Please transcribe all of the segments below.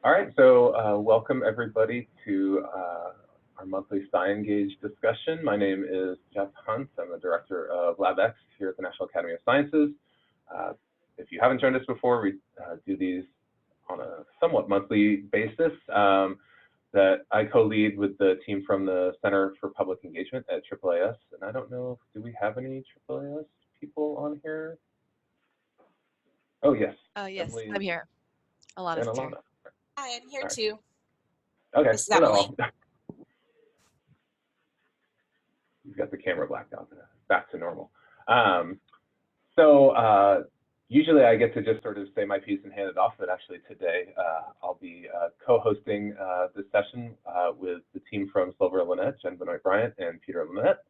All right, so welcome everybody to our monthly SciEngage discussion. My name is Jeff Hunt. I'm the director of LabX here at the National Academy of Sciences. If you haven't joined us before, we do these on a somewhat monthly basis that I co-lead with the team from the Center for Public Engagement at AAAS. And I don't know, do we have any AAAS people on here? Oh, yes. Yes, Emily I'm here. Alana's and here. Alana. Hi, I'm here Right. too. Okay, This is hello. Emily. You've got the camera blacked out, back to normal. So usually I get to just sort of say my piece and hand it off, but actually today I'll be co-hosting this session with the team from Silver Lynette, Jen Benoit Bryant and Peter Lynette.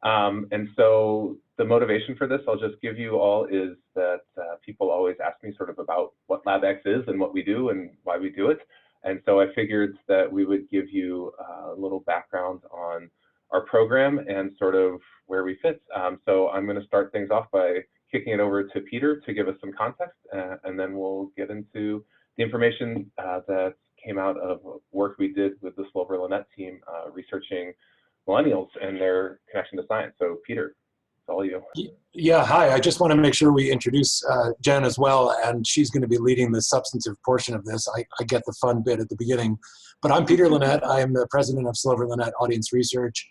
And so the motivation for this, I'll just give you all, is that people always ask me sort of about what LabX is and what we do and why we do it. And so I figured that we would give you a little background on our program and sort of where we fit. So I'm going to start things off by kicking it over to Peter to give us some context, and then we'll get into the information that came out of work we did with the Silver Lynette team researching millennials and their connection to science. So Peter, it's all you. Yeah, hi. I just want to make sure we introduce Jen as well, and she's going to be leading the substantive portion of this. I get the fun bit at the beginning. But I'm Peter Lynette. I am the president of Silver Lynette Audience Research.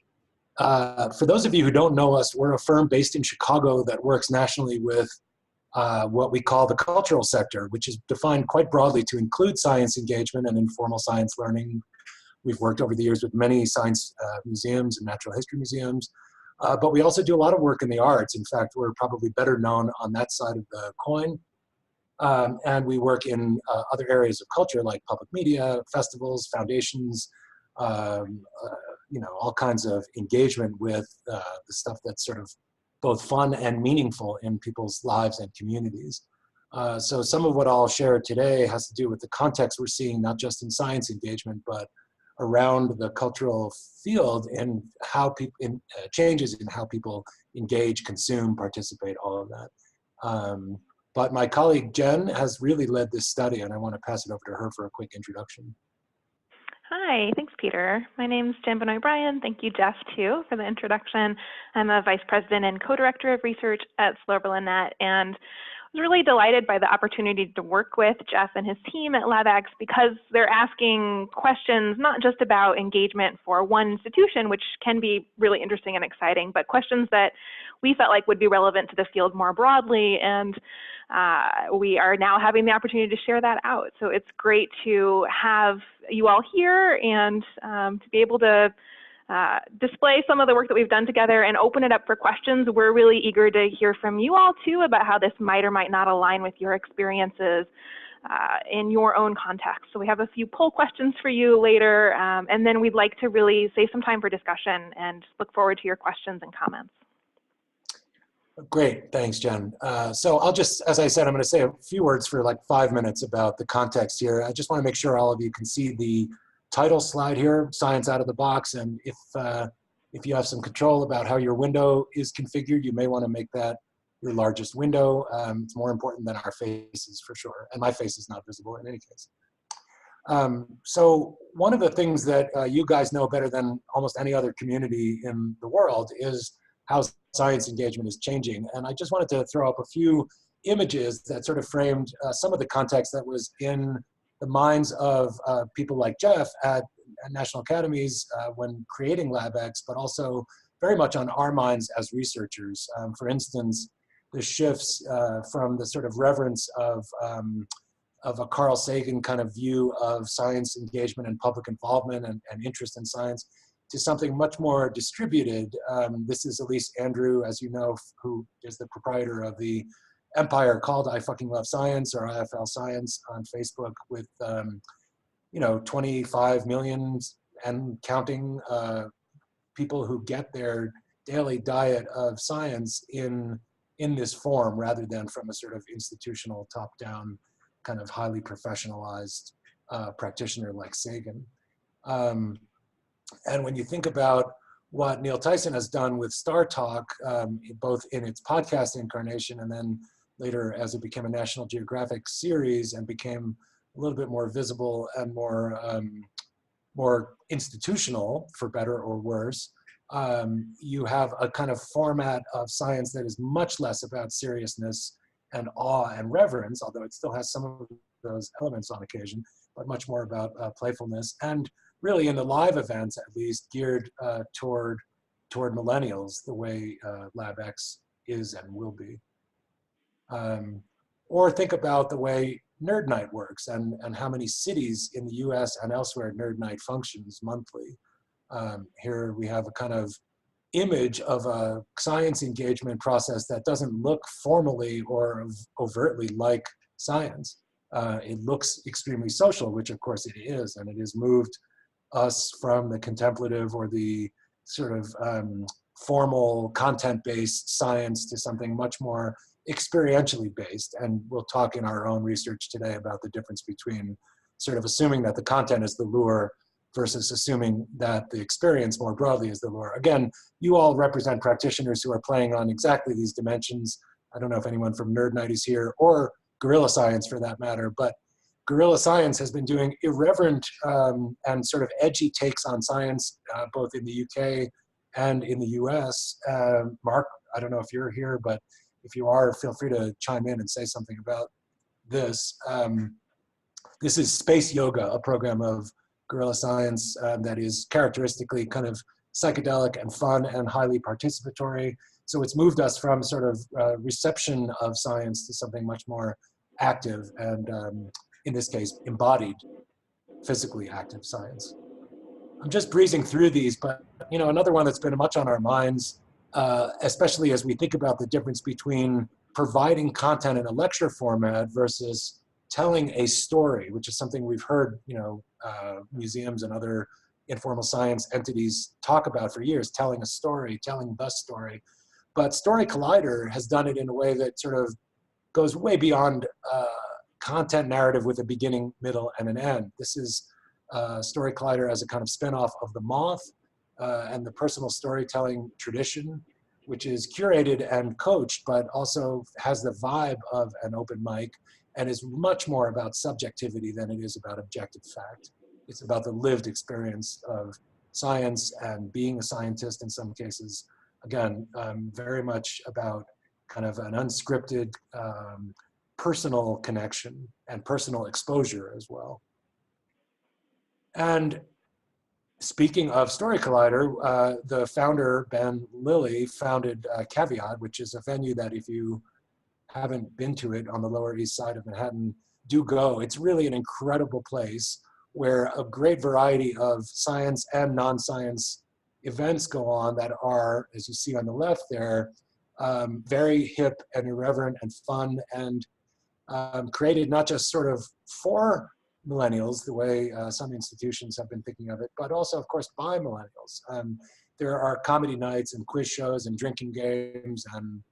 For those of you who don't know us, we're a firm based in Chicago that works nationally with what we call the cultural sector, which is defined quite broadly to include science engagement and informal science learning. We've worked over the years with many science museums and natural history museums, but we also do a lot of work in the arts. In fact, we're probably better known on that side of the coin. And we work in other areas of culture like public media, festivals, foundations, you know, all kinds of engagement with the stuff that's sort of both fun and meaningful in people's lives and communities. So some of what I'll share today has to do with the context we're seeing, not just in science engagement, but around the cultural field and how people, changes in how people engage, consume, participate, all of that. But my colleague Jen has really led this study, and I want to pass it over to her for a quick introduction. Hi, thanks, Peter. My name's Jen Benoit Bryant. Thank you, Jeff, too, for the introduction. I'm a vice president and co-director of research at Silver Lynette, and I was really delighted by the opportunity to work with Jeff and his team at LabX because they're asking questions not just about engagement for one institution, which can be really interesting and exciting, but questions that we felt like would be relevant to the field more broadly. And we are now having the opportunity to share that out. So it's great to have you all here and to be able to display some of the work that we've done together and open it up for questions. We're really eager to hear from you all too about how this might or might not align with your experiences in your own context. So we have a few poll questions for you later, and then we'd like to really save some time for discussion and look forward to your questions and comments. Great, thanks, Jen. So I'll just, as I said, I'm going to say a few words for like 5 minutes about the context here. I just want to make sure all of you can see the title slide here, Science Out of the Box, and if you have some control about how your window is configured, you may want to make that your largest window. It's more important than our faces for sure, and my face is not visible in any case. So one of the things that you guys know better than almost any other community in the world is how science engagement is changing, and I just wanted to throw up a few images that sort of framed some of the context that was in the minds of people like Jeff at National Academies when creating LabX, but also very much on our minds as researchers. For instance, the shifts from the sort of reverence of a Carl Sagan kind of view of science engagement and public involvement and interest in science to something much more distributed. This is Elise Andrew, as you know, who is the proprietor of the empire called I Fucking Love Science, or IFL Science, on Facebook, with you know, 25 million and counting people who get their daily diet of science in this form, rather than from a sort of institutional top-down kind of highly professionalized practitioner like Sagan. And when you think about what Neil Tyson has done with Star Talk, both in its podcast incarnation and then later as it became a National Geographic series and became little bit more visible and more institutional, for better or worse. You have a kind of format of science that is much less about seriousness and awe and reverence, although it still has some of those elements on occasion, but much more about playfulness. And really in the live events, at least, geared toward millennials, the way LabX is and will be. Or think about the way Nerd Night works and how many cities in the US and elsewhere Nerd Night functions monthly. Here we have a kind of image of a science engagement process that doesn't look formally or overtly like science. It looks extremely social, which of course it is, and it has moved us from the contemplative or the sort of formal content-based science to something much more experientially based. And we'll talk in our own research today about the difference between sort of assuming that the content is the lure versus assuming that the experience more broadly is the lure. Again, you all represent practitioners who are playing on exactly these dimensions. I don't know if anyone from Nerd Night is here, or Guerrilla Science for that matter, but Guerrilla Science has been doing irreverent and sort of edgy takes on science, both in the UK and in the US. Mark, I don't know if you're here, but if you are, feel free to chime in and say something about this. This is Space Yoga, a program of Guerrilla Science that is characteristically kind of psychedelic and fun and highly participatory. So it's moved us from sort of reception of science to something much more active and, in this case, embodied, physically active science. I'm just breezing through these, but another one that's been much on our minds, especially as we think about the difference between providing content in a lecture format versus telling a story, which is something we've heard, museums and other informal science entities talk about for years, telling a story, telling the story. But Story Collider has done it in a way that sort of goes way beyond content narrative with a beginning, middle, and an end. This is Story Collider as a kind of spinoff of The Moth and the personal storytelling tradition, which is curated and coached, but also has the vibe of an open mic and is much more about subjectivity than it is about objective fact. It's about the lived experience of science and being a scientist in some cases. Again, very much about kind of an unscripted personal connection and personal exposure as well. And speaking of Story Collider, the founder, Ben Lilly, founded Caveat, which is a venue that if you haven't been to it on the Lower East Side of Manhattan, do go. It's really an incredible place where a great variety of science and non-science events go on that are, as you see on the left there, very hip and irreverent and fun and created not just sort of for millennials, the way some institutions have been thinking of it, but also, of course, by millennials. There are comedy nights and quiz shows and drinking games and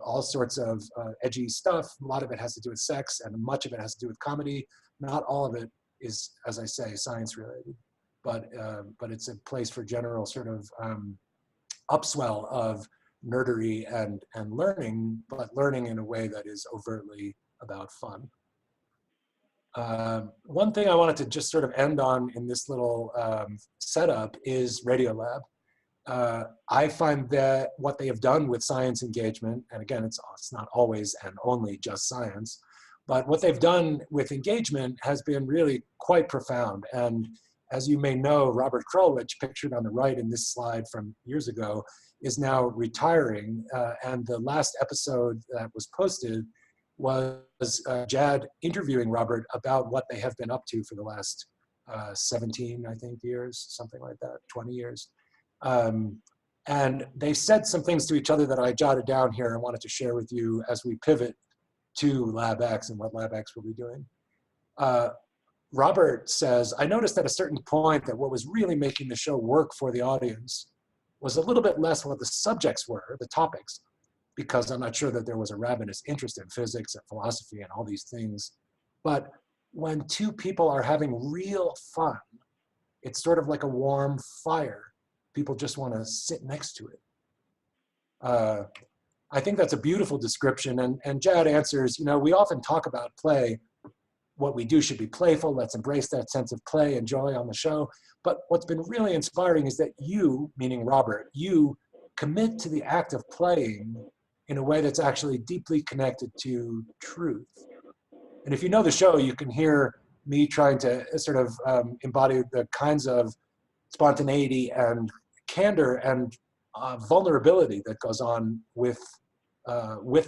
all sorts of edgy stuff. A lot of it has to do with sex and much of it has to do with comedy. Not all of it is, as I say, science related, but it's a place for general sort of upswell of nerdery and learning, but learning in a way that is overtly about fun. One thing I wanted to just sort of end on in this little setup is Radiolab. I find that what they have done with science engagement, and again, it's not always and only just science, but what they've done with engagement has been really quite profound. And as you may know, Robert Krulwich, pictured on the right in this slide from years ago, is now retiring. And the last episode that was posted was Jad interviewing Robert about what they have been up to for the last 17, I think, years, something like that, 20 years. And they said some things to each other that I jotted down here and wanted to share with you as we pivot to LabX and what LabX will be doing. Robert says, I noticed at a certain point that what was really making the show work for the audience was a little bit less what the subjects were, the topics, because I'm not sure that there was a ravenous interest in physics and philosophy and all these things. But when two people are having real fun, it's sort of like a warm fire. People just want to sit next to it. I think that's a beautiful description. And Jad answers, we often talk about play, what we do should be playful. Let's embrace that sense of play and joy on the show. But what's been really inspiring is that you, meaning Robert, you commit to the act of playing in a way that's actually deeply connected to truth. And if you know the show, you can hear me trying to sort of embody the kinds of spontaneity and candor and vulnerability that goes on with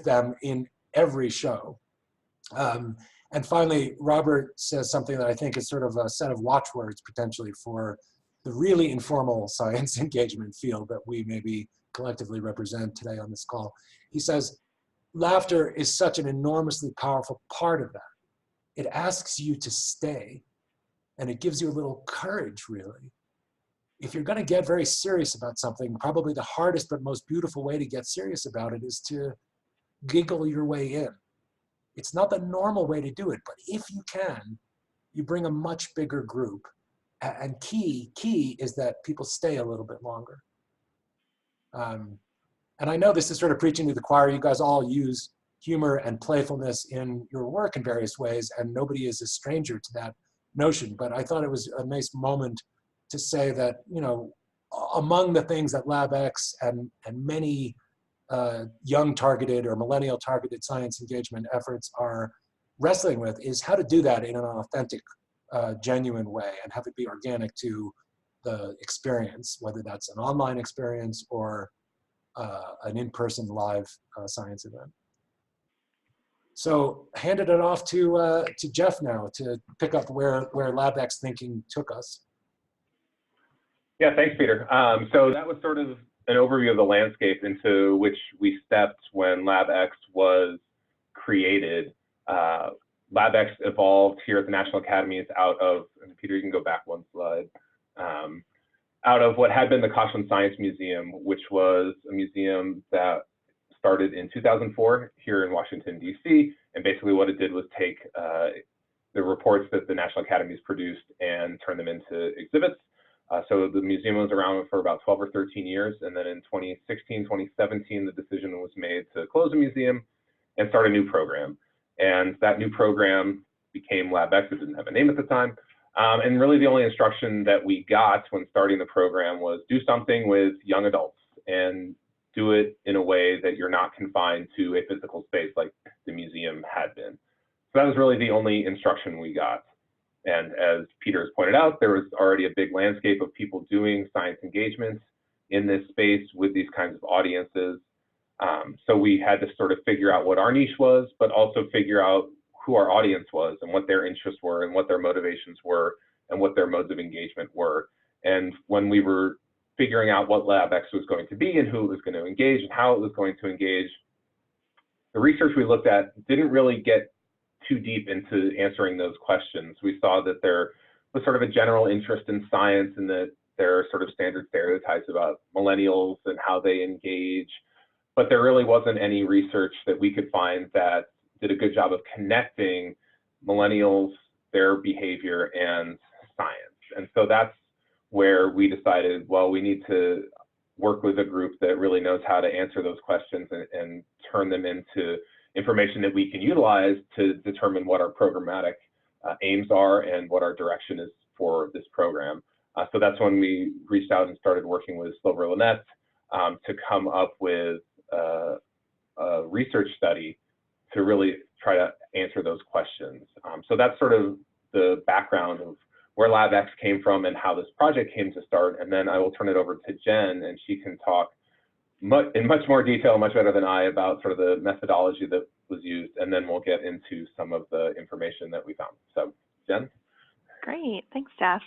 them in every show. And finally, Robert says something that I think is sort of a set of watchwords potentially for the really informal science engagement field that we maybe collectively represent today on this call. He says, laughter is such an enormously powerful part of that. It asks you to stay, and it gives you a little courage, really. If you're going to get very serious about something, probably the hardest but most beautiful way to get serious about it is to giggle your way in. It's not the normal way to do it, but if you can, you bring a much bigger group. And key is that people stay a little bit longer. And I know this is sort of preaching to the choir. You guys all use humor and playfulness in your work in various ways, and nobody is a stranger to that notion. But I thought it was a nice moment to say that, you know, among the things that LabX and many young targeted or millennial targeted science engagement efforts are wrestling with is how to do that in an authentic, genuine way and have it be organic to the experience, whether that's an online experience or an in-person live science event. So handed it off to Jeff now to pick up where LabX thinking took us. Yeah, thanks, Peter. So that was sort of an overview of the landscape into which we stepped when LabX was created. LabX evolved here at the National Academies out of, and Peter, you can go back one slide, out of what had been the Koshland Science Museum, which was a museum that started in 2004 here in Washington, D.C. And basically what it did was take the reports that the National Academies produced and turn them into exhibits. So the museum was around for about 12 or 13 years. And then in 2016, 2017, the decision was made to close the museum and start a new program. And that new program became LabX. It didn't have a name at the time. And really the only instruction that we got when starting the program was do something with young adults and do it in a way that you're not confined to a physical space like the museum had been. So that was really the only instruction we got. And as Peter has pointed out, there was already a big landscape of people doing science engagements in this space with these kinds of audiences. So we had to sort of figure out what our niche was, but also figure out who our audience was and what their interests were and what their motivations were and what their modes of engagement were. And when we were figuring out what LabX was going to be and who it was going to engage and how it was going to engage, the research we looked at didn't really get too deep into answering those questions. We saw that there was sort of a general interest in science and that there are sort of standard stereotypes about millennials and how they engage, but there really wasn't any research that we could find that did a good job of connecting millennials, their behavior, and science. And so that's where we decided, well, we need to work with a group that really knows how to answer those questions and turn them into information that we can utilize to determine what our programmatic aims are and what our direction is for this program. So that's when we reached out and started working with Slover Lynette to come up with a research study to really try to answer those questions. So that's sort of the background of where LabX came from and how this project came to start. And then I will turn it over to Jen, and she can talk in much more detail, much better than I, about sort of the methodology that was used. And then we'll get into some of the information that we found. So Jen? Great, thanks, Jeff.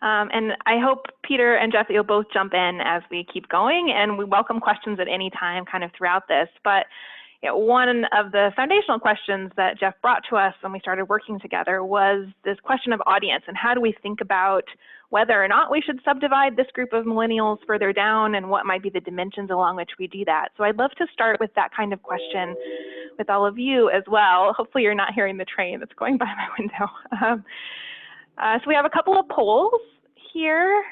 And I hope Peter and Jeff, you'll both jump in as we keep going, and we welcome questions at any time kind of throughout this. But one of the foundational questions that Jeff brought to us when we started working together was this question of audience and how do we think about whether or not we should subdivide this group of millennials further down and what might be the dimensions along which we do that. So I'd love to start with that kind of question with all of you as well. Hopefully you're not hearing the train that's going by my window. So we have a couple of polls here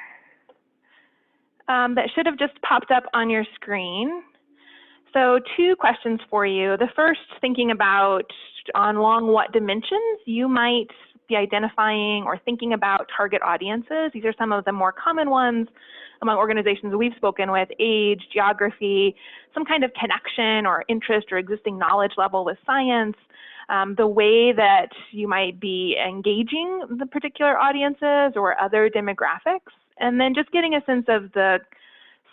that should have just popped up on your screen. So two questions for you. The first, thinking about along what dimensions you might be identifying or thinking about target audiences. These are some of the more common ones among organizations we've spoken with: age, geography, some kind of connection or interest or existing knowledge level with science, the way that you might be engaging the particular audiences or other demographics, and then just getting a sense of the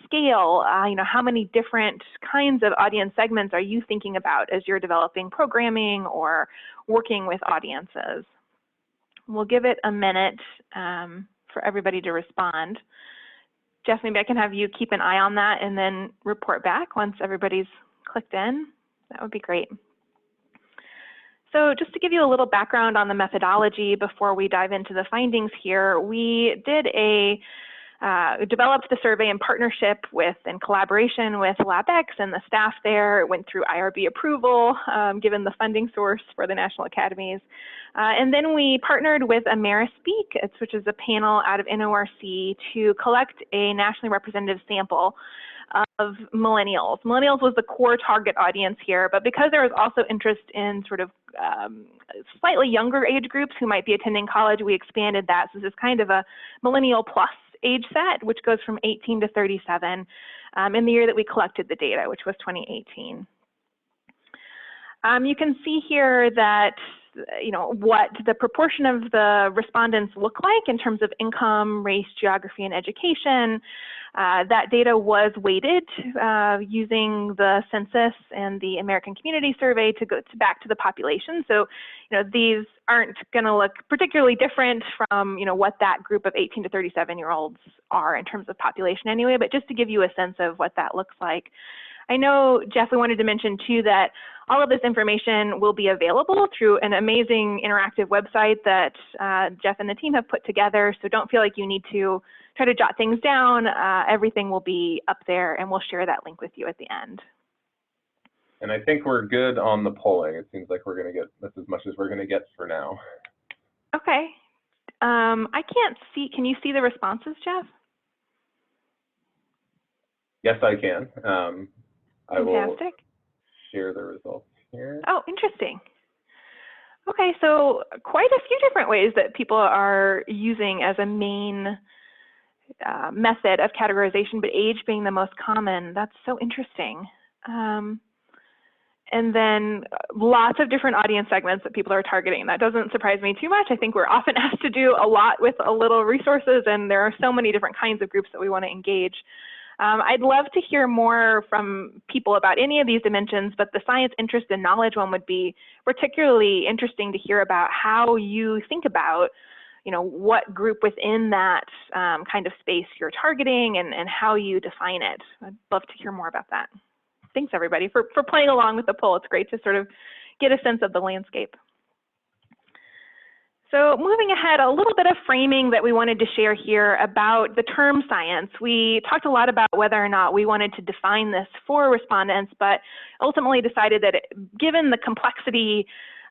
scale, how many different kinds of audience segments are you thinking about as you're developing programming or working with audiences? We'll give it a minute for everybody to respond. Jeff, maybe I can have you keep an eye on that and then report back once everybody's clicked in. That would be great. So just to give you a little background on the methodology before we dive into the findings here, we did developed the survey in partnership with and collaboration with LabX and the staff there. It went through IRB approval, given the funding source for the National Academies. And then we partnered with AmeriSpeak, which is a panel out of NORC, to collect a nationally representative sample of millennials. Millennials was the core target audience here, but because there was also interest in sort of slightly younger age groups who might be attending college, we expanded that. So this is kind of a millennial plus age set, which goes from 18 to 37 in the year that we collected the data, which was 2018. You can see here that what the proportion of the respondents look like in terms of income, race, geography, and education. That data was weighted using the census and the American Community Survey to go back to the population. So, these aren't going to look particularly different from, what that group of 18 to 37-year-olds are in terms of population anyway, but just to give you a sense of what that looks like. I know, Jeff, we wanted to mention too that all of this information will be available through an amazing interactive website that Jeff and the team have put together. So don't feel like you need to try to jot things down. Everything will be up there, and we'll share that link with you at the end. And I think we're good on the polling. It seems like we're going to get that's as much as we're going to get for now. Okay. I can't see. Can you see the responses, Jeff? Yes, I can. I will share the results here. Oh, interesting. Okay, so quite a few different ways that people are using as a main method of categorization, but age being the most common. That's so interesting. And then lots of different audience segments that people are targeting. That doesn't surprise me too much. I think we're often asked to do a lot with a little resources, and there are so many different kinds of groups that we want to engage. I'd love to hear more from people about any of these dimensions, but the science, interest, and knowledge one would be particularly interesting to hear about how you think about, what group within that kind of space you're targeting and how you define it. I'd love to hear more about that. Thanks, everybody, for playing along with the poll. It's great to sort of get a sense of the landscape. So moving ahead, a little bit of framing that we wanted to share here about the term science. We talked a lot about whether or not we wanted to define this for respondents, but ultimately decided that given the complexity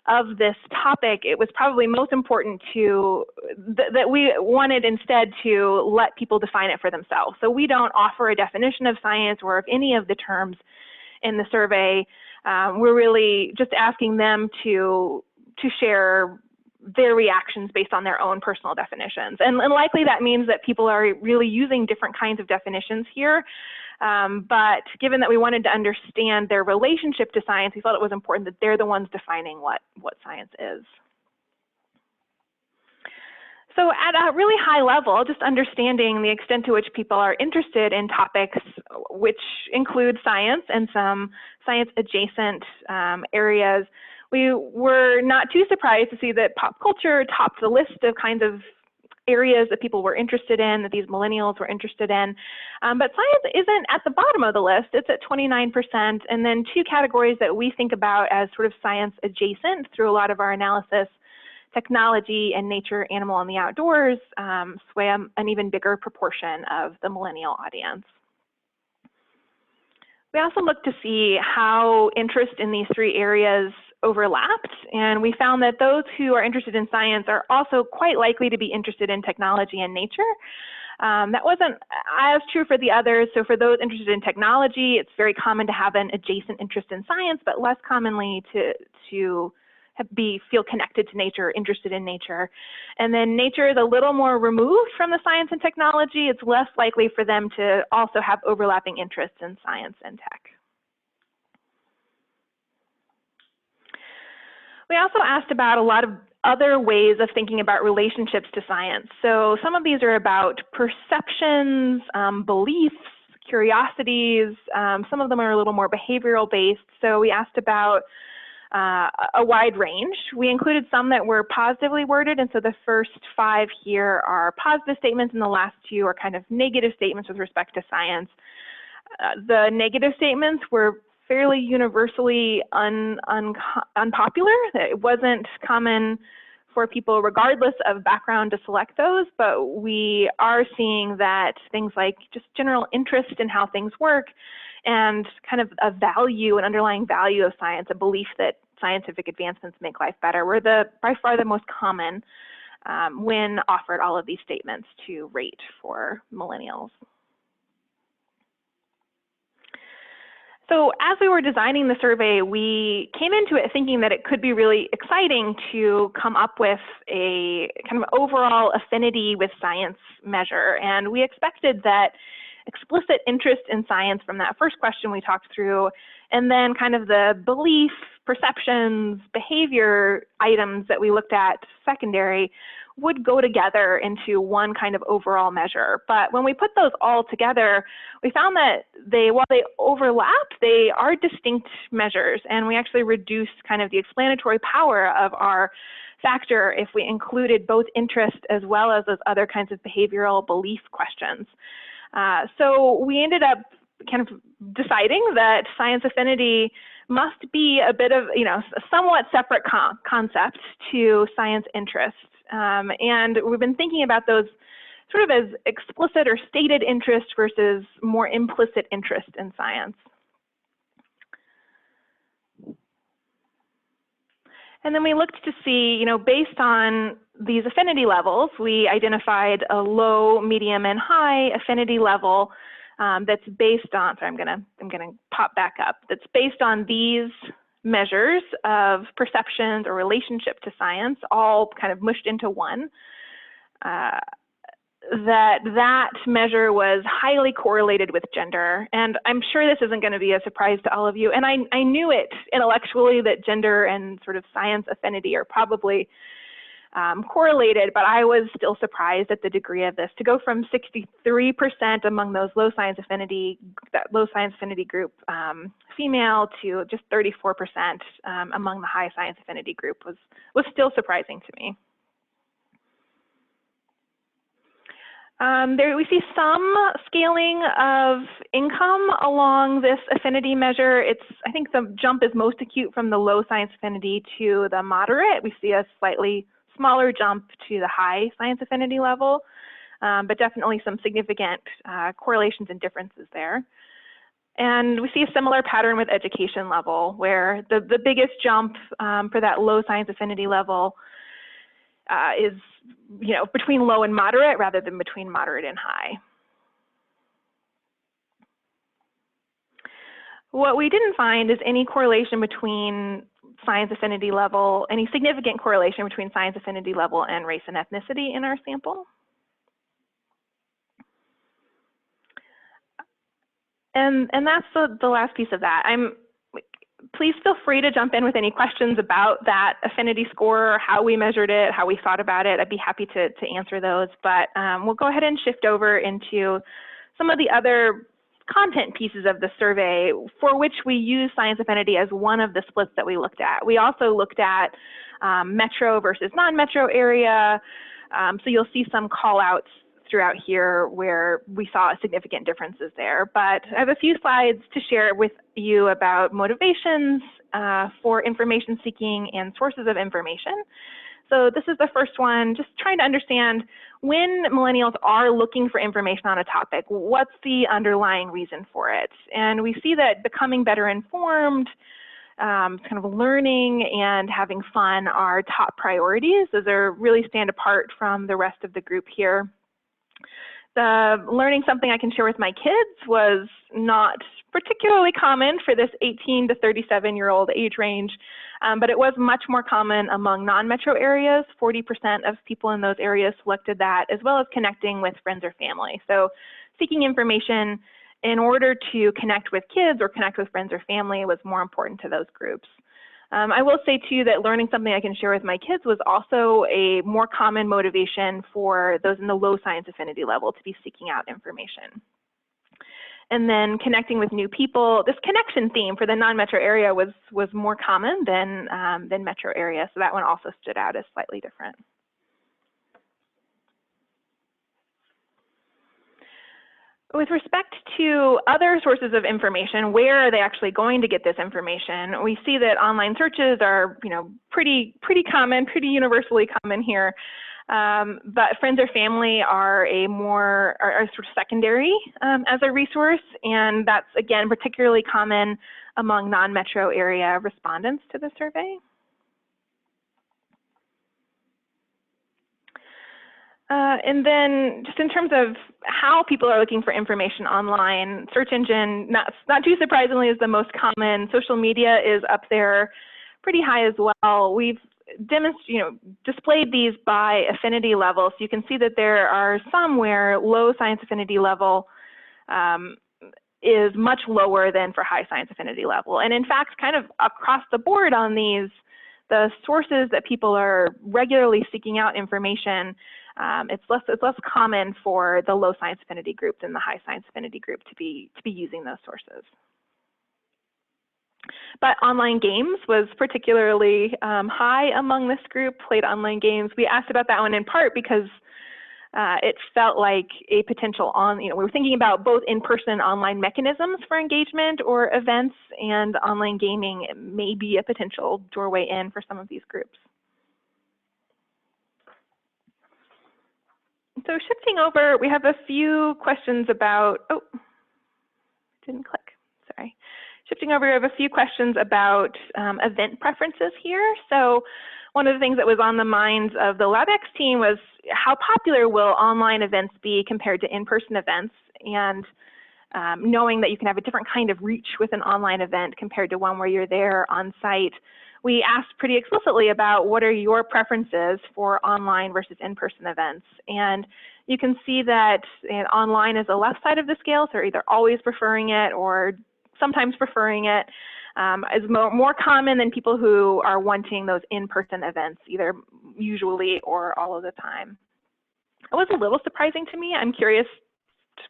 of this topic, it was probably most important that we wanted instead to let people define it for themselves. So we don't offer a definition of science or of any of the terms in the survey. We're really just asking them to share their reactions based on their own personal definitions. And likely that means that people are really using different kinds of definitions here. But given that we wanted to understand their relationship to science, we felt it was important that they're the ones defining what science is. So at a really high level, just understanding the extent to which people are interested in topics which include science and some science adjacent areas, we were not too surprised to see that pop culture topped the list of kinds of areas that people were interested in, that these millennials were interested in. But science isn't at the bottom of the list. It's at 29%. And then two categories that we think about as sort of science adjacent through a lot of our analysis, technology and nature, animal, and the outdoors, sway an even bigger proportion of the millennial audience. We also looked to see how interest in these three areas overlapped, and we found that those who are interested in science are also quite likely to be interested in technology and nature. That wasn't as true for the others. So for those interested in technology, it's very common to have an adjacent interest in science, but less commonly to feel connected to nature, interested in nature. And then nature is a little more removed from the science and technology. It's less likely for them to also have overlapping interests in science and tech. We also asked about a lot of other ways of thinking about relationships to science. So some of these are about perceptions, beliefs, curiosities. Some of them are a little more behavioral based. So we asked about a wide range. We included some that were positively worded, and so the first 5 here are positive statements, and the last 2 are kind of negative statements with respect to science. The negative statements were fairly universally unpopular. It wasn't common for people, regardless of background, to select those, but we are seeing that things like just general interest in how things work and kind of a value, an underlying value of science, a belief that scientific advancements make life better, were by far the most common when offered all of these statements to rate for millennials. So as we were designing the survey, we came into it thinking that it could be really exciting to come up with a kind of overall affinity with science measure. And we expected that explicit interest in science from that first question we talked through, and then kind of the belief, perceptions, behavior items that we looked at secondary would go together into one kind of overall measure. But when we put those all together, we found that while they overlap, they are distinct measures, and we actually reduced kind of the explanatory power of our factor if we included both interest as well as those other kinds of behavioral belief questions. So we ended up kind of deciding that science affinity must be a bit of, a somewhat separate concept to science interest. And we've been thinking about those sort of as explicit or stated interest versus more implicit interest in science. And then we looked to see, based on these affinity levels, we identified a low, medium, and high affinity level that's based on, sorry, I'm gonna pop back up, that's based on these measures of perceptions or relationship to science, all kind of mushed into one. That measure was highly correlated with gender. And I'm sure this isn't going to be a surprise to all of you. And I knew it intellectually that gender and sort of science affinity are probably correlated, but I was still surprised at the degree of this. To go from 63% among those low science affinity group female to just 34% among the high science affinity group was still surprising to me. There we see some scaling of income along this affinity measure. I think the jump is most acute from the low science affinity to the moderate. We see a slightly smaller jump to the high science affinity level, but definitely some significant correlations and differences there. And we see a similar pattern with education level, where the biggest jump for that low science affinity level is between low and moderate rather than between moderate and high. What we didn't find is any correlation between science affinity level, any significant correlation between science affinity level and race and ethnicity in our sample. And that's the last piece of that. Please feel free to jump in with any questions about that affinity score, how we measured it, how we thought about it. I'd be happy to answer those, but we'll go ahead and shift over into some of the other content pieces of the survey for which we use science affinity as one of the splits that we looked at. We also looked at metro versus non-metro area, so you'll see some call outs throughout here where we saw significant differences there. But I have a few slides to share with you about motivations for information seeking and sources of information. So this is the first one, just trying to understand when millennials are looking for information on a topic, what's the underlying reason for it? And we see that becoming better informed, kind of learning and having fun are top priorities. Those really stand apart from the rest of the group here. The learning something I can share with my kids was not particularly common for this 18 to 37-year-old age range, but it was much more common among non-metro areas. 40% of people in those areas selected that, as well as connecting with friends or family. So seeking information in order to connect with kids or connect with friends or family was more important to those groups. I will say too that learning something I can share with my kids was also a more common motivation for those in the low science affinity level to be seeking out information. And then connecting with new people, this connection theme for the non-metro area was more common than metro area, so that one also stood out as slightly different. With respect to other sources of information, where are they actually going to get this information? We see that online searches are, pretty common, pretty universally common here. But friends or family are sort of secondary as a resource, and that's again particularly common among non-metro area respondents to the survey. And then just in terms of how people are looking for information online, search engine, not too surprisingly, is the most common. Social media is up there pretty high as well. We've displayed these by affinity level. So you can see that there are some where low science affinity level is much lower than for high science affinity level. And in fact, kind of across the board on these, the sources that people are regularly seeking out information, it's less common for the low science affinity group than the high science affinity group to be using those sources. But online games was particularly high among this group, played online games. We asked about that one in part because it felt like a potential we were thinking about both in-person and online mechanisms for engagement or events, and online gaming may be a potential doorway in for some of these groups. So shifting over, we have a few questions about, didn't click, sorry. Shifting over, we have a few questions about event preferences here. So one of the things that was on the minds of the LabX team was how popular will online events be compared to in-person events, and knowing that you can have a different kind of reach with an online event compared to one where you're there on site. We asked pretty explicitly about what are your preferences for online versus in-person events. And you can see that online is the left side of the scale, so either always preferring it or sometimes preferring it, is more common than people who are wanting those in-person events, either usually or all of the time. It was a little surprising to me. I'm curious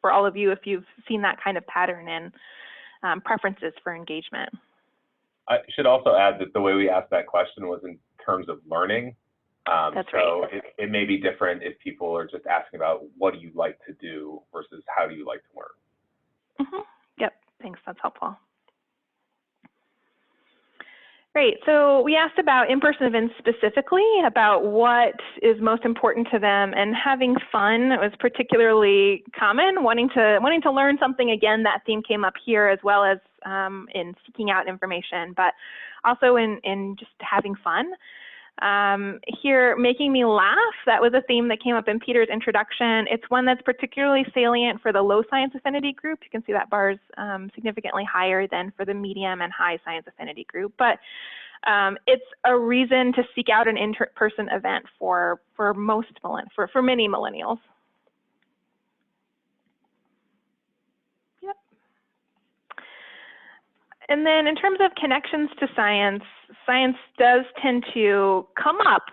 for all of you if you've seen that kind of pattern in preferences for engagement. I should also add that the way we asked that question was in terms of learning. That's right. So it may be different if people are just asking about what do you like to do versus how do you like to learn. Mm-hmm. Yep, thanks, that's helpful. Great, so we asked about in-person events specifically, about what is most important to them, and having fun was particularly common, wanting to learn something. Again, that theme came up here as well as in seeking out information, but also in just having fun. Here, making me laugh, that was a theme that came up in Peter's introduction. It's one that's particularly salient for the low science affinity group. You can see that bar is significantly higher than for the medium and high science affinity group, but it's a reason to seek out an in-person event for many millennials. Yep. And then in terms of connections to science, science does tend to come up.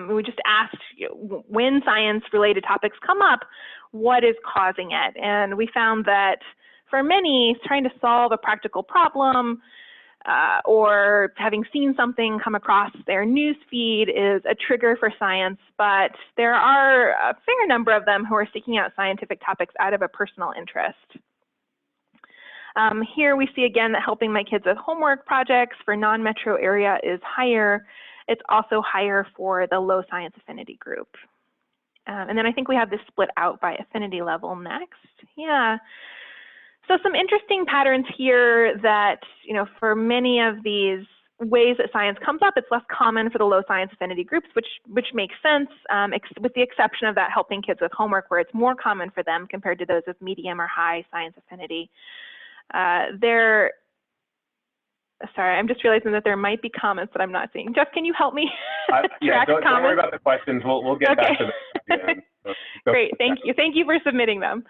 We just asked, when science-related topics come up, what is causing it? And we found that for many, trying to solve a practical problem or having seen something come across their news feed is a trigger for science, but there are a fair number of them who are seeking out scientific topics out of a personal interest. Here we see again that helping my kids with homework projects for non-metro area is higher. It's also higher for the low science affinity group. And then I think we have this split out by affinity level next. Yeah. So some interesting patterns here that, for many of these ways that science comes up, it's less common for the low science affinity groups, which makes sense, with the exception of that helping kids with homework, where it's more common for them compared to those with medium or high science affinity. Sorry, I'm just realizing that there might be comments that I'm not seeing. Jeff, can you help me? Yeah, don't worry about the questions. We'll get back to them at the end. Great, thank you. Thank you for submitting them.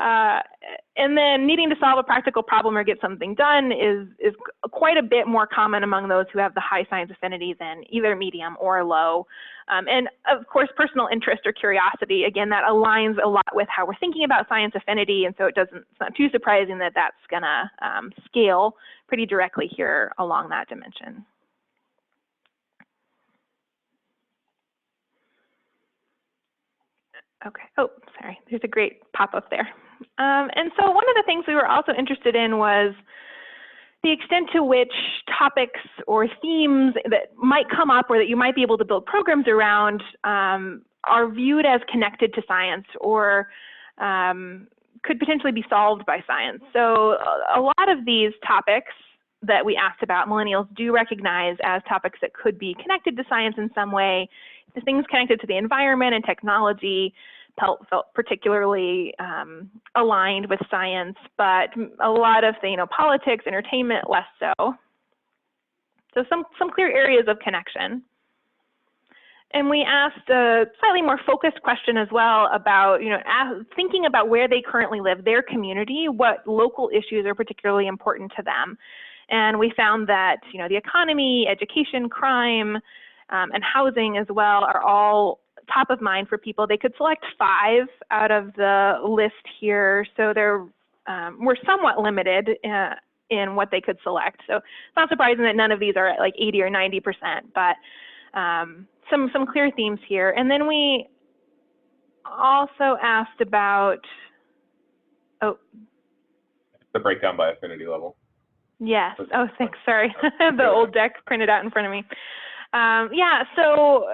And then needing to solve a practical problem or get something done is quite a bit more common among those who have the high science affinity than either medium or low. And of course, personal interest or curiosity, again, that aligns a lot with how we're thinking about science affinity. And so it's not too surprising that that's gonna scale pretty directly here along that dimension. Okay, oh, sorry, there's a great pop-up there. And so one of the things we were also interested in was the extent to which topics or themes that might come up or that you might be able to build programs around are viewed as connected to science or could potentially be solved by science. So a lot of these topics that we asked about, millennials do recognize as topics that could be connected to science in some way. The things connected to the environment and technology felt particularly aligned with science, but a lot of, politics, entertainment, less so. So some clear areas of connection. And we asked a slightly more focused question as well about, thinking about where they currently live, their community, what local issues are particularly important to them. And we found that, the economy, education, crime, and housing as well are all top of mind for people. They could select 5 out of the list here. So we're somewhat limited in what they could select. So it's not surprising that none of these are at like 80 or 90%, but some clear themes here. And then we also asked about, the breakdown by affinity level. Yes. Oh, thanks. Sorry. I have the old deck printed out in front of me. Yeah, so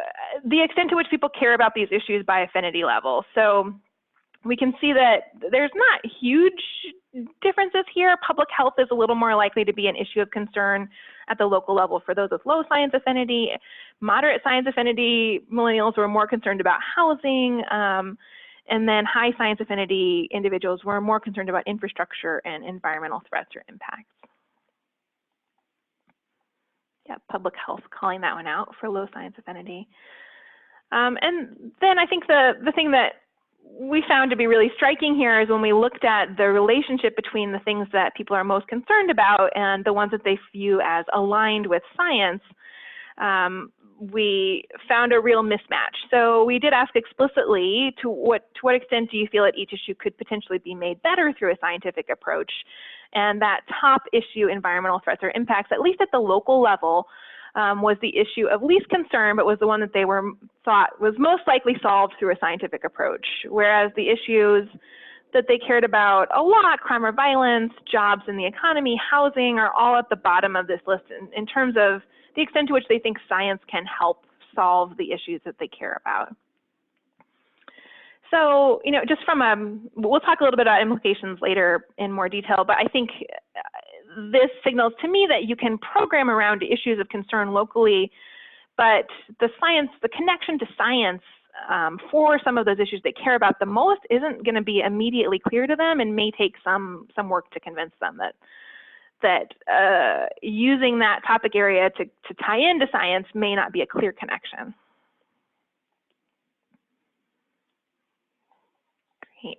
the extent to which people care about these issues by affinity level. So we can see that there's not huge differences here. Public health is a little more likely to be an issue of concern at the local level for those with low science affinity. Moderate science affinity millennials were more concerned about housing, and then high science affinity individuals were more concerned about infrastructure and environmental threats or impacts. Yeah, public health calling that one out for low science affinity. And then I think the thing that we found to be really striking here is when we looked at the relationship between the things that people are most concerned about and the ones that they view as aligned with science, we found a real mismatch. So we did ask explicitly to what extent do you feel that each issue could potentially be made better through a scientific approach? And that top issue, environmental threats or impacts, at least at the local level, was the issue of least concern, but was the one that they thought was most likely solved through a scientific approach. Whereas the issues that they cared about a lot, crime or violence, jobs in the economy, housing, are all at the bottom of this list in terms of the extent to which they think science can help solve the issues that they care about. So, just from we'll talk a little bit about implications later in more detail, but I think this signals to me that you can program around issues of concern locally, but the connection to science for some of those issues they care about the most isn't going to be immediately clear to them and may take some work to convince them that using that topic area to tie into science may not be a clear connection. Great.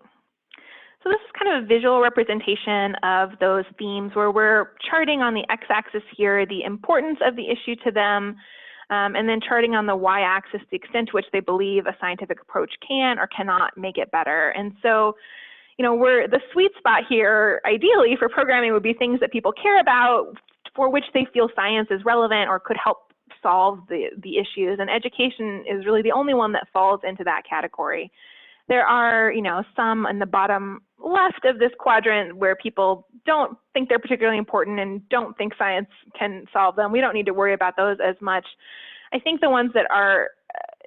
So this is kind of a visual representation of those themes where we're charting on the x-axis here the importance of the issue to them, and then charting on the y-axis the extent to which they believe a scientific approach can or cannot make it better. And so, the sweet spot here, ideally for programming, would be things that people care about, for which they feel science is relevant or could help solve the issues. And education is really the only one that falls into that category. There are, some in the bottom left of this quadrant where people don't think they're particularly important and don't think science can solve them. We don't need to worry about those as much. I think the ones that are,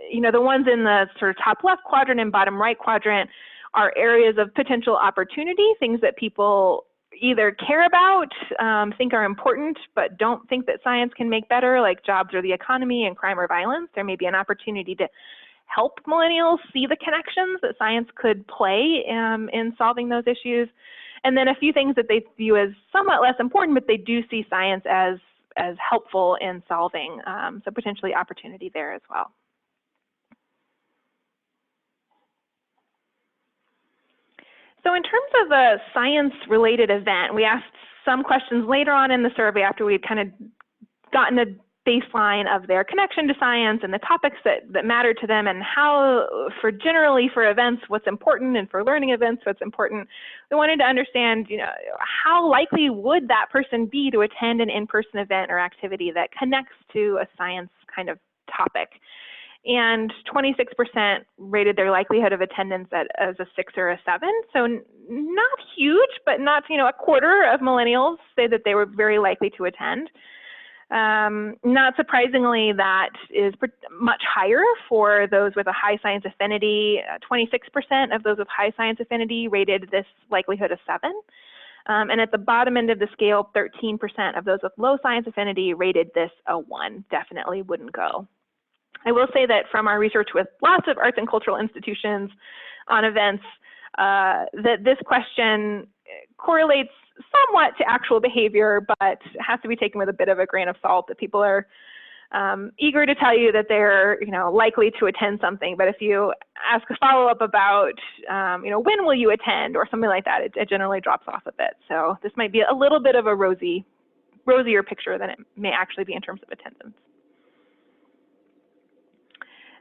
the ones in the sort of top left quadrant and bottom right quadrant are areas of potential opportunity, things that people either care about, think are important, but don't think that science can make better, like jobs or the economy and crime or violence. There may be an opportunity to help millennials see the connections that science could play in solving those issues. And then a few things that they view as somewhat less important, but they do see science as helpful in solving, so potentially opportunity there as well. So in terms of a science-related event, we asked some questions later on in the survey after we'd kind of gotten a baseline of their connection to science and the topics that matter to them, and how, generally for events, what's important, and for learning events, what's important. We wanted to understand, how likely would that person be to attend an in-person event or activity that connects to a science kind of topic. And 26% rated their likelihood of attendance as a 6 or a 7. So not huge, but not, a quarter of millennials say that they were very likely to attend. Not surprisingly, that is much higher for those with a high science affinity. 26% of those with high science affinity rated this likelihood a 7. And at the bottom end of the scale, 13% of those with low science affinity rated this a 1, definitely wouldn't go. I will say that from our research with lots of arts and cultural institutions on events, that this question correlates somewhat to actual behavior, but has to be taken with a bit of a grain of salt, that people are eager to tell you that they're likely to attend something. But if you ask a follow-up about, when will you attend or something like that, it generally drops off a bit. So this might be a little bit of a rosier picture than it may actually be in terms of attendance.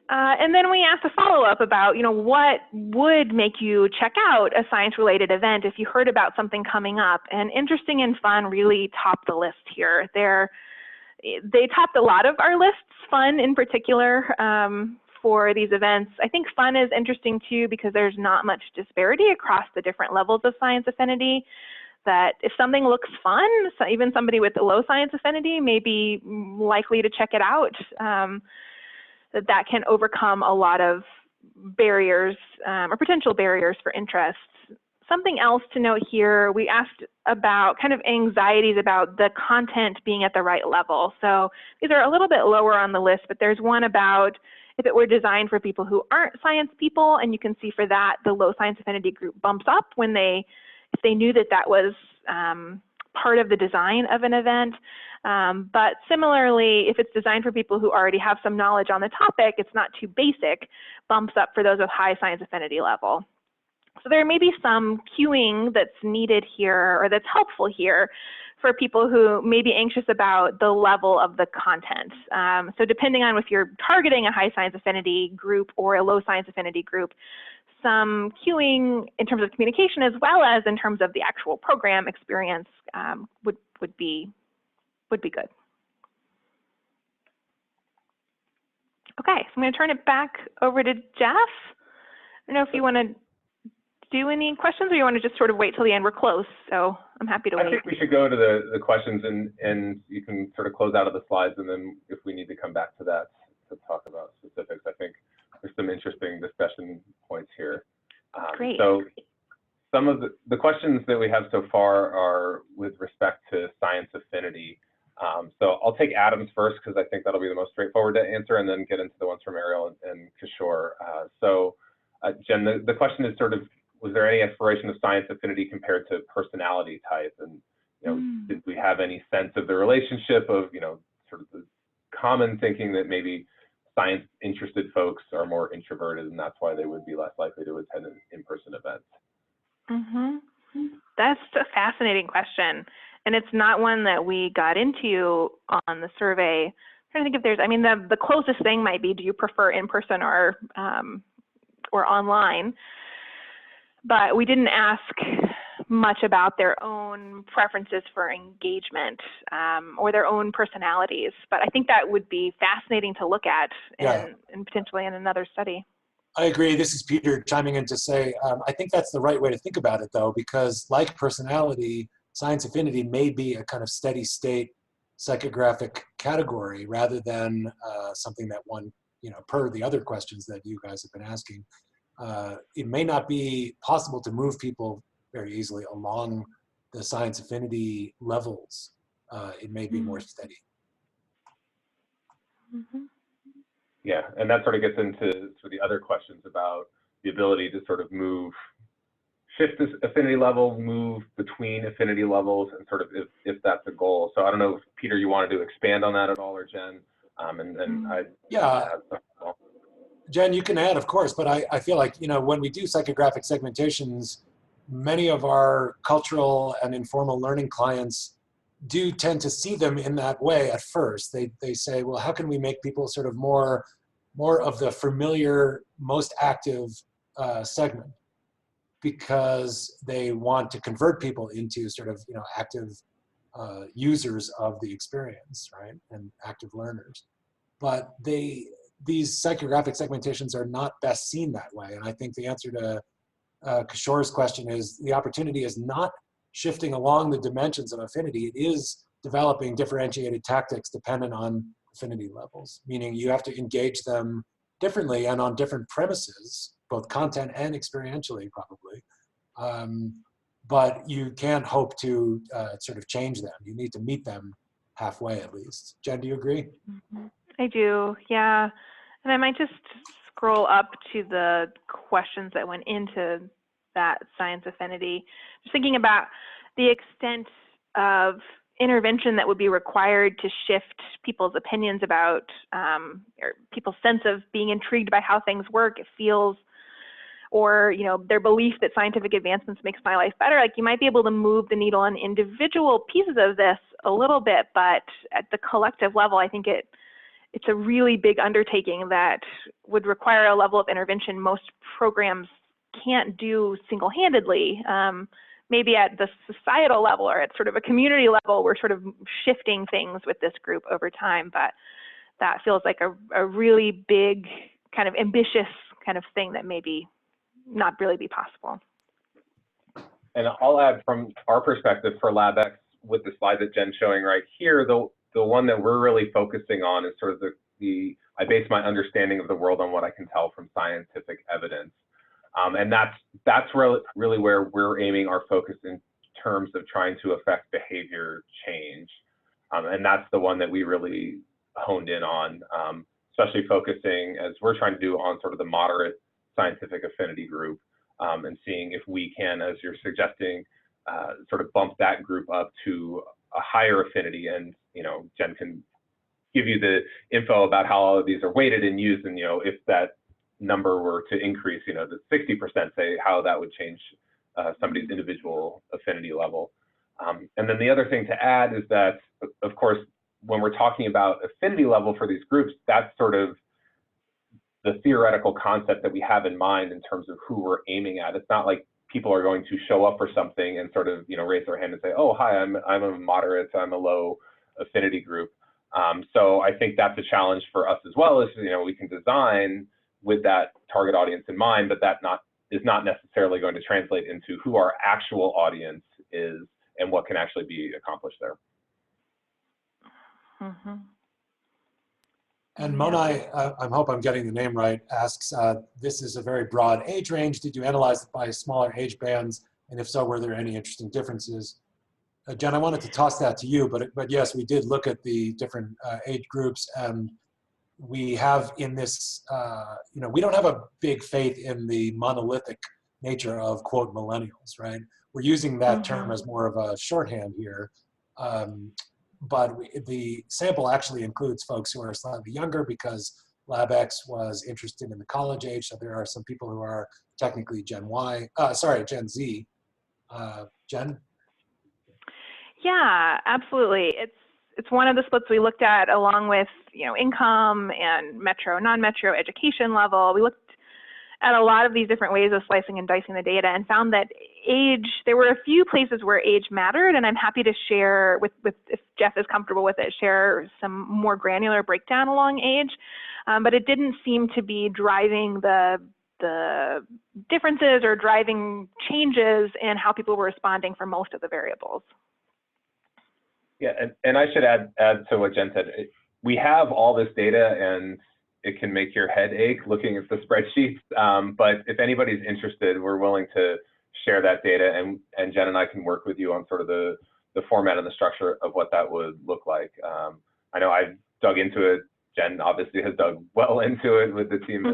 And then we asked a follow-up about, what would make you check out a science-related event if you heard about something coming up. And interesting and fun really topped the list here. They topped a lot of our lists, fun in particular, for these events. I think fun is interesting too, because there's not much disparity across the different levels of science affinity. That if something looks fun, so even somebody with a low science affinity may be likely to check it out. That can overcome a lot of barriers or potential barriers for interest. Something else to note here, we asked about kind of anxieties about the content being at the right level. So these are a little bit lower on the list, but there's one about if it were designed for people who aren't science people, and you can see for that the low science affinity group bumps up if they knew that was part of the design of an event. But similarly, if it's designed for people who already have some knowledge on the topic, it's not too basic, bumps up for those with high science affinity level. So there may be some cueing that's needed here, or that's helpful here, for people who may be anxious about the level of the content. So depending on if you're targeting a high science affinity group or a low science affinity group, some cueing in terms of communication as well as in terms of the actual program experience would be good. Okay, so I'm going to turn it back over to Jeff. I don't know if you want to do any questions, or you want to just sort of wait till the end. We're close, so I'm happy to wait. I think we should go to the questions, and you can sort of close out of the slides, and then if we need to come back to that to talk about specifics, I think there's some interesting discussion points here. Great. So some of the questions that we have so far are with respect to science affinity. So I'll take Adam's first, because I think that'll be the most straightforward to answer, and then get into the ones from Ariel and Kishore. Jen, the question is sort of, was there any exploration of science affinity compared to personality type? And did we have any sense of the relationship of sort of the common thinking that maybe science interested folks are more introverted, and that's why they would be less likely to attend an in-person event? That's a fascinating question. And it's not one that we got into on the survey. I'm trying to think if there's, the closest thing might be, do you prefer in-person or online? But we didn't ask much about their own preferences for engagement or their own personalities. But I think that would be fascinating to look at and potentially in another study. I agree. This is Peter chiming in to say, I think that's the right way to think about it, though, because like personality, science affinity may be a kind of steady state psychographic category rather than something that one, per the other questions that you guys have been asking, it may not be possible to move people very easily along the science affinity levels. It may be more steady. Yeah, and that sort of gets into the other questions about the ability to sort of move shift this affinity level, move between affinity levels, and sort of if that's a goal. So I don't know if, Peter, you wanted to expand on that at all, or Jen, and then yeah. Jen, you can add, of course, but I feel like, you know, when we do psychographic segmentations, many of our cultural and informal learning clients do tend to see them in that way at first. They say, well, how can we make people sort of more of the familiar, most active segment? Because they want to convert people into sort of, you know, active users of the experience, right? And active learners. But these psychographic segmentations are not best seen that way. And I think the answer to Kishore's question is the opportunity is not shifting along the dimensions of affinity. It is developing differentiated tactics dependent on affinity levels, meaning you have to engage them differently and on different premises, both content and experientially probably. But you can't hope to sort of change them. You need to meet them halfway at least. Jen, do you agree? Mm-hmm. I do, yeah. And I might just scroll up to the questions that went into that science affinity. Just thinking about the extent of intervention that would be required to shift people's opinions about, or people's sense of being intrigued by how things work, it feels, or, you know, their belief that scientific advancements makes my life better. Like, you might be able to move the needle on individual pieces of this a little bit, but at the collective level, I think it's a really big undertaking that would require a level of intervention most programs can't do single-handedly. Maybe at the societal level or at sort of a community level, we're sort of shifting things with this group over time, but that feels like a really big, kind of ambitious kind of thing that maybe not really be possible. And I'll add from our perspective for LabX, with the slide that Jen's showing right here, the one that we're really focusing on is sort of I base my understanding of the world on what I can tell from scientific evidence. And that's really where we're aiming our focus in terms of trying to affect behavior change. And that's the one that we really honed in on, especially focusing, as we're trying to do, on sort of the moderate scientific affinity group, and seeing if we can, as you're suggesting, sort of bump that group up to a higher affinity. And, you know, Jen can give you the info about how all of these are weighted and used, and, you know, if that number were to increase, you know, the 60%, say, how that would change somebody's individual affinity level. And then the other thing to add is that, of course, when we're talking about affinity level for these groups, that's sort of the theoretical concept that we have in mind in terms of who we're aiming at. It's not like people are going to show up for something and sort of, you know, raise their hand and say, oh, hi, I'm a moderate, I'm a low affinity group. So I think that's a challenge for us as well, is, you know, we can design with that target audience in mind, but that is not necessarily going to translate into who our actual audience is and what can actually be accomplished there. Mm-hmm. And Monai, I hope I'm getting the name right, asks, this is a very broad age range. Did you analyze it by smaller age bands? And if so, were there any interesting differences? Jen, I wanted to toss that to you, but yes, we did look at the different age groups, and we have in this, you know, we don't have a big faith in the monolithic nature of, quote, millennials, right? We're using that term as more of a shorthand here. But the sample actually includes folks who are slightly younger, because LabX was interested in the college age. So there are some people who are technically Gen Z. Jen? Yeah, absolutely. It's one of the splits we looked at, along with, you know, income and metro, non-metro, education level. We looked at a lot of these different ways of slicing and dicing the data, and found that age, there were a few places where age mattered, and I'm happy to share with if Jeff is comfortable with it, share some more granular breakdown along age. But it didn't seem to be driving the differences or driving changes in how people were responding for most of the variables. Yeah, and I should add to what Jen said. We have all this data, and it can make your head ache looking at the spreadsheets. But if anybody's interested, we're willing to share that data, and Jen and I can work with you on sort of the format and the structure of what that would look like. I know I've dug into it Jen obviously has dug well into it with the team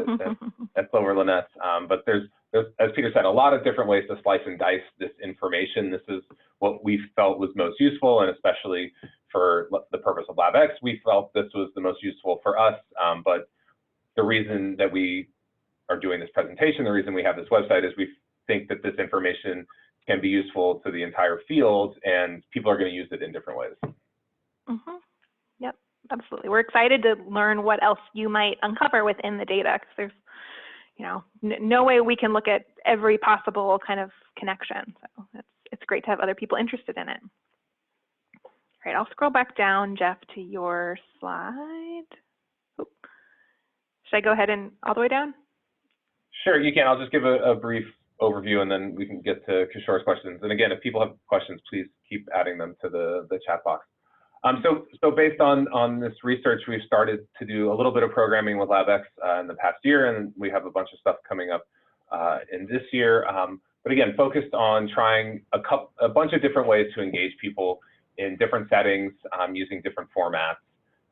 at Slover Lynette. But there's, as Peter said, a lot of different ways to slice and dice this information. This is what we felt was most useful, and especially for the purpose of LabX, we felt this was the most useful for us. But the reason that we are doing this presentation, the reason we have this website, is we think that this information can be useful to the entire field, and people are going to use it in different ways. Yep, absolutely. We're excited to learn what else you might uncover within the data, because there's, you know, no way we can look at every possible kind of connection. So it's great to have other people interested in it. All right, I'll scroll back down, Jeff, to your slide. Oop. Should I go ahead and all the way down? Sure, you can. I'll just give a brief overview, and then we can get to Kishore's questions. And again, if people have questions, please keep adding them to the chat box. So based on this research, we've started to do a little bit of programming with LabX in the past year, and we have a bunch of stuff coming up in this year. But again, focused on trying a bunch of different ways to engage people in different settings using different formats.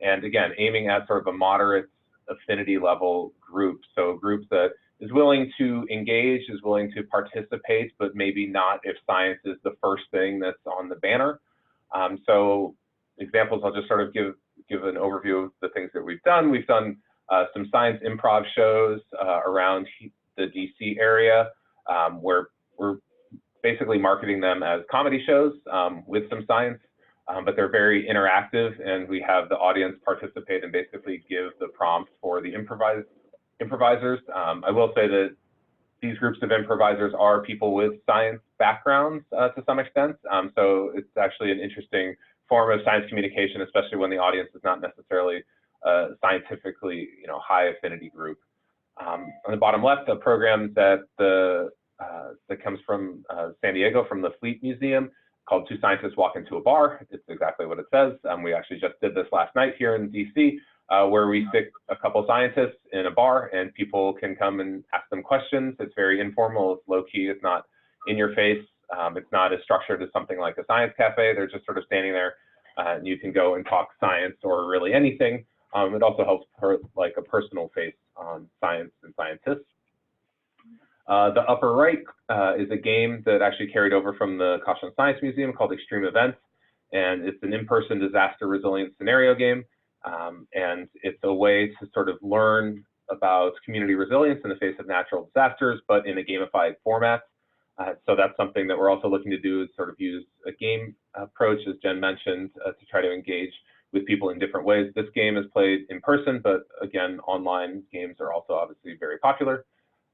And again, aiming at sort of a moderate affinity level group. So a group that is willing to engage, is willing to participate, but maybe not if science is the first thing that's on the banner. So examples, I'll just sort of give an overview of the things that we've done. We've done some science improv shows around the DC area, where we're basically marketing them as comedy shows with some science, but they're very interactive, and we have the audience participate and basically give the prompts for the improvisers. I will say that these groups of improvisers are people with science backgrounds to some extent, so it's actually an interesting form of science communication, especially when the audience is not necessarily a scientifically, high affinity group. On the bottom left, a program that comes from San Diego, from the Fleet Museum, called Two Scientists Walk Into a Bar. It's exactly what it says. We actually just did this last night here in DC, where we stick a couple scientists in a bar, and people can come and ask them questions. It's very informal, it's low key, it's not in your face. It's not as structured as something like a science cafe. They're just sort of standing there, and you can go and talk science or really anything. It also helps like a personal face on science and scientists. The upper right is a game that actually carried over from the Caution Science Museum called Extreme Events, and it's an in-person disaster resilience scenario game. And it's a way to sort of learn about community resilience in the face of natural disasters, but in a gamified format. So that's something that we're also looking to do, is sort of use a game approach, as Jen mentioned, to try to engage with people in different ways. This game is played in person, but again, online games are also obviously very popular.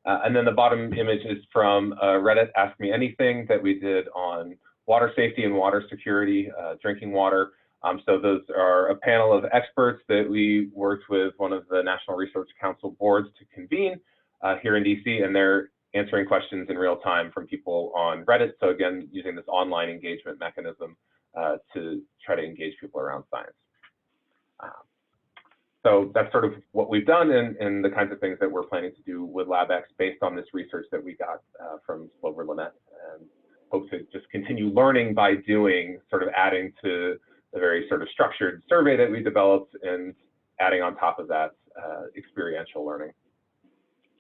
And then the bottom image is from Reddit Ask Me Anything that we did on water safety and water security, drinking water. So those are a panel of experts that we worked with one of the National Research Council boards to convene here in DC, and they're answering questions in real time from people on Reddit. So again, using this online engagement mechanism to try to engage people around science. So that's sort of what we've done, and the kinds of things that we're planning to do with LabX based on this research that we got from Slover Lynette, and hope to just continue learning by doing, sort of adding to the very sort of structured survey that we developed, and adding on top of that experiential learning.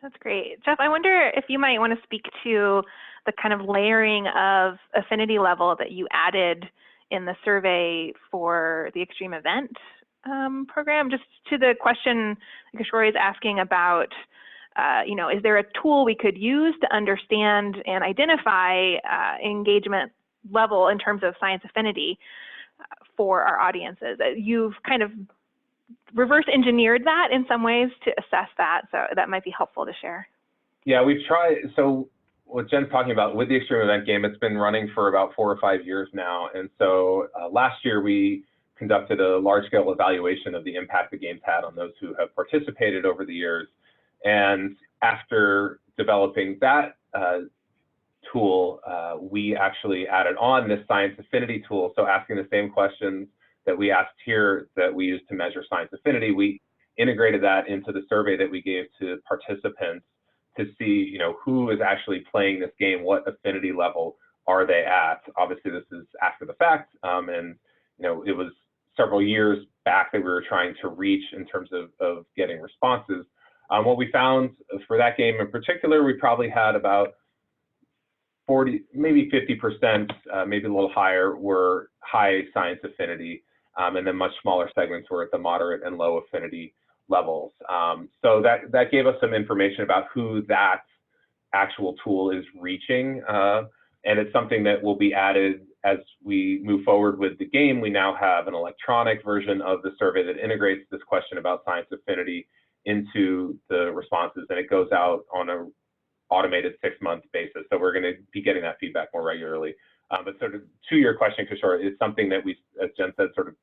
That's great. Jeff, I wonder if you might want to speak to the kind of layering of affinity level that you added in the survey for the extreme event program, just to the question Kishore is asking about, is there a tool we could use to understand and identify engagement level in terms of science affinity for our audiences? You've kind of reverse engineered that in some ways to assess that, so that might be helpful to share. Yeah, we've tried. So what Jen's talking about with the extreme event game, it's been running for about 4 or 5 years now. And so last year we conducted a large-scale evaluation of the impact the game's had on those who have participated over the years. And after developing that tool, we actually added on this science affinity tool. So asking the same questions that we asked here that we used to measure science affinity, we integrated that into the survey that we gave to participants to see, who is actually playing this game, what affinity level are they at. Obviously, this is after the fact, and it was several years back that we were trying to reach in terms of getting responses. What we found for that game in particular, we probably had about 40, maybe 50%, maybe a little higher, were high science affinity, and then much smaller segments were at the moderate and low affinity levels. So that gave us some information about who that actual tool is reaching, and it's something that will be added as we move forward with the game. We now have an electronic version of the survey that integrates this question about science affinity into the responses, and it goes out on a automated 6-month basis. So we're going to be getting that feedback more regularly. But sort of to your question, Kishore, it's something that we, as Jen said, sort of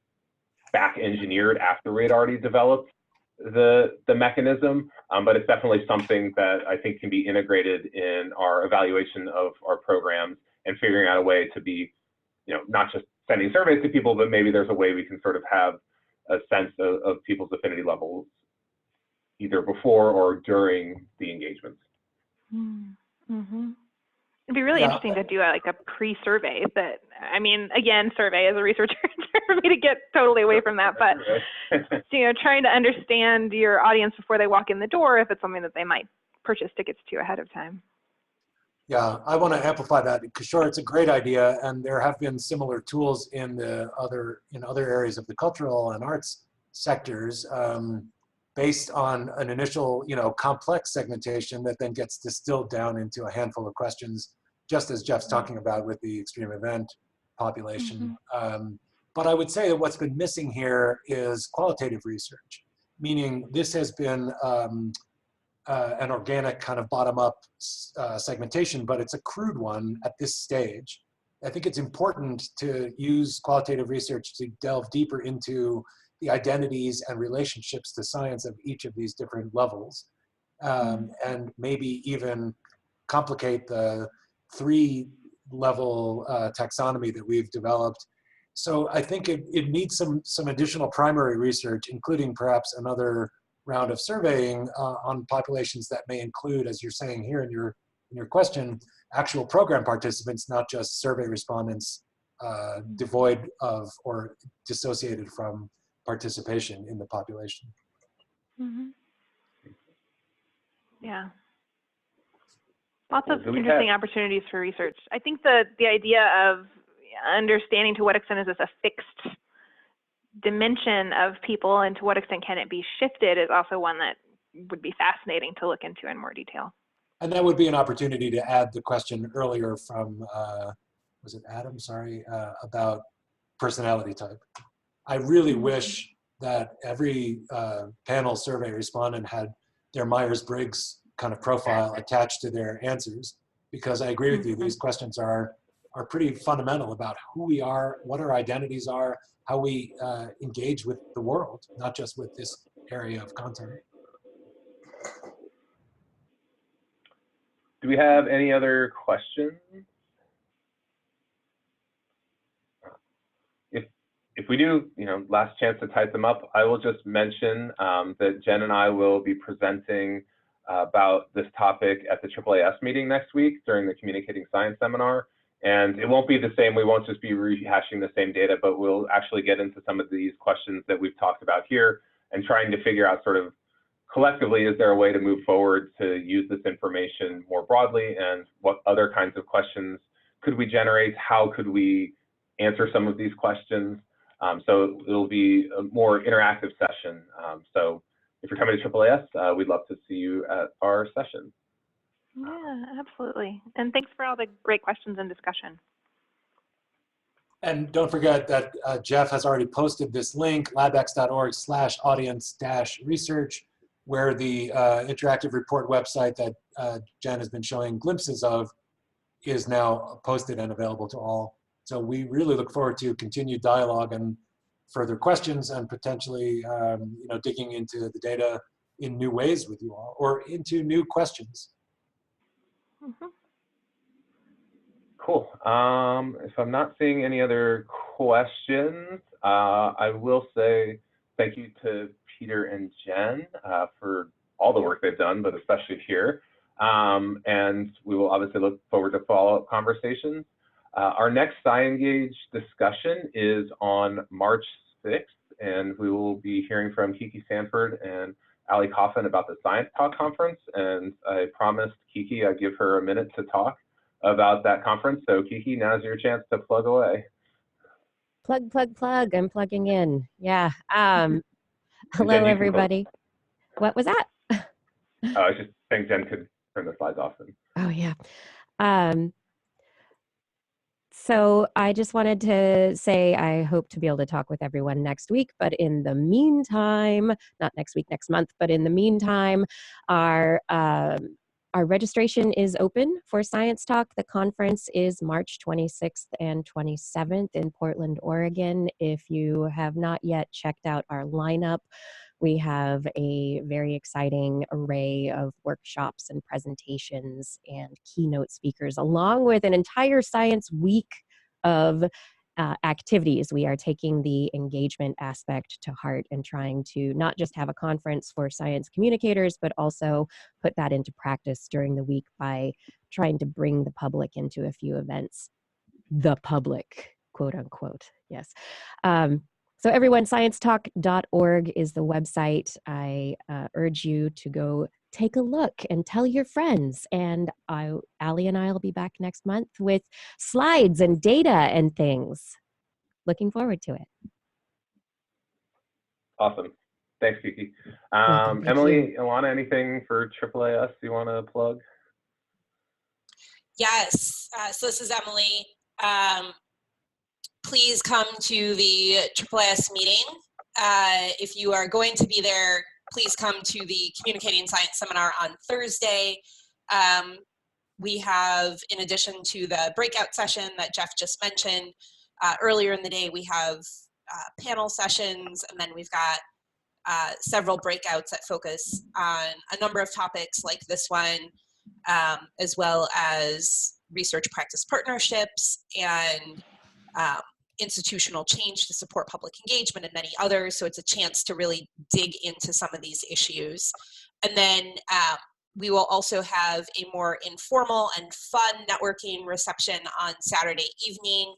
back engineered after we had already developed the mechanism. But it's definitely something that I think can be integrated in our evaluation of our programs and figuring out a way to be, not just sending surveys to people, but maybe there's a way we can sort of have a sense of people's affinity levels either before or during the engagements. Mm-hmm. It'd be really interesting to do like a pre-survey. But I mean, again, survey as a researcher, for me to get totally away from that. But trying to understand your audience before they walk in the door, if it's something that they might purchase tickets to ahead of time. Yeah, I want to amplify that. Kishore, it's a great idea, and there have been similar tools in other areas of the cultural and arts sectors. Based on an initial, complex segmentation that then gets distilled down into a handful of questions, just as Jeff's talking about with the extreme event population. But I would say that what's been missing here is qualitative research, meaning this has been an organic kind of bottom-up segmentation, but it's a crude one at this stage. I think it's important to use qualitative research to delve deeper into the identities and relationships to science of each of these different levels, and maybe even complicate the 3-level taxonomy that we've developed. So I think it needs some additional primary research, including perhaps another round of surveying on populations that may include, as you're saying here in your question, actual program participants, not just survey respondents devoid of or dissociated from participation in the population. Yeah. Lots of interesting opportunities for research. I think the idea of understanding to what extent is this a fixed dimension of people and to what extent can it be shifted is also one that would be fascinating to look into in more detail. And that would be an opportunity to add the question earlier from, was it Adam? Sorry, about personality type. I really wish that every panel survey respondent had their Myers-Briggs kind of profile attached to their answers, because I agree with you, these questions are pretty fundamental about who we are, what our identities are, how we engage with the world, not just with this area of content. Do we have any other questions? If we do, last chance to type them up. I will just mention that Jen and I will be presenting about this topic at the AAAS meeting next week during the Communicating Science seminar. And it won't be the same. We won't just be rehashing the same data, but we'll actually get into some of these questions that we've talked about here and trying to figure out sort of collectively, is there a way to move forward to use this information more broadly, and what other kinds of questions could we generate? How could we answer some of these questions? So it'll be a more interactive session. So if you're coming to AAAS, we'd love to see you at our session. Yeah, absolutely. And thanks for all the great questions and discussion. And don't forget that Jeff has already posted this link, labx.org/audience-research, where the interactive report website that Jen has been showing glimpses of is now posted and available to all. So we really look forward to continued dialogue and further questions, and potentially digging into the data in new ways with you all, or into new questions. Cool. If I'm not seeing any other questions, I will say thank you to Peter and Jen for all the work they've done, but especially here. And we will obviously look forward to follow-up conversations. Our next SciEngage discussion is on March 6th, and we will be hearing from Kiki Sanford and Ali Coffin about the Science Talk conference. And I promised Kiki I'd give her a minute to talk about that conference. So Kiki, now's your chance to plug away. Plug, plug, plug. I'm plugging in. Yeah. Hello, everybody. What was that? I was just saying Jen could turn the slides off. Oh, yeah. So I just wanted to say I hope to be able to talk with everyone next week. But in the meantime, not next week, next month, but in the meantime, our registration is open for Science Talk. The conference is March 26th and 27th in Portland, Oregon. If you have not yet checked out our lineup, we have a very exciting array of workshops and presentations and keynote speakers, along with an entire science week of activities. We are taking the engagement aspect to heart and trying to not just have a conference for science communicators, but also put that into practice during the week by trying to bring the public into a few events. The public, quote unquote, yes. So everyone, sciencetalk.org is the website. I urge you to go take a look and tell your friends. And Ali and I will be back next month with slides and data and things. Looking forward to it. Awesome. Thanks, Kiki. Thank Emily, Ilana, anything for AAAS you want to plug? Yes. So this is Emily. Please come to the AAAS meeting. If you are going to be there, please come to the Communicating Science Seminar on Thursday. We have, in addition to the breakout session that Jeff just mentioned, earlier in the day we have panel sessions, and then we've got several breakouts that focus on a number of topics like this one, as well as research practice partnerships and institutional change to support public engagement and many others. So it's a chance to really dig into some of these issues. And then we will also have a more informal and fun networking reception on Saturday evening.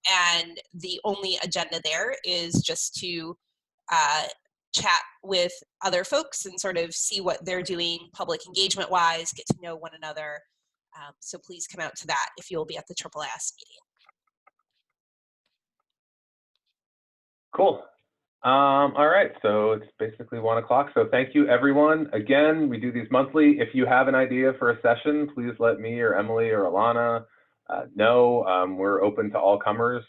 And the only agenda there is just to chat with other folks and sort of see what they're doing public engagement wise, get to know one another. So please come out to that if you'll be at the AAAS meeting. Cool. All right, so it's basically 1 o'clock. So thank you, everyone. Again, we do these monthly. If you have an idea for a session, please let me or Emily or Alana know. We're open to all comers,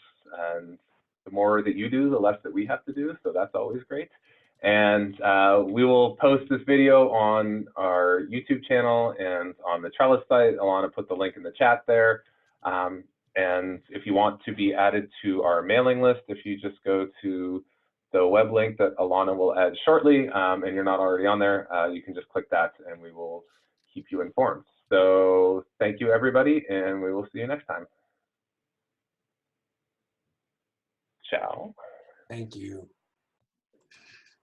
and the more that you do, the less that we have to do. So that's always great. And we will post this video on our YouTube channel and on the Trellis site. Alana put the link in the chat there. And if you want to be added to our mailing list, if you just go to the web link that Alana will add shortly, and you're not already on there, you can just click that and we will keep you informed. So thank you, everybody, and we will see you next time. Ciao. Thank you.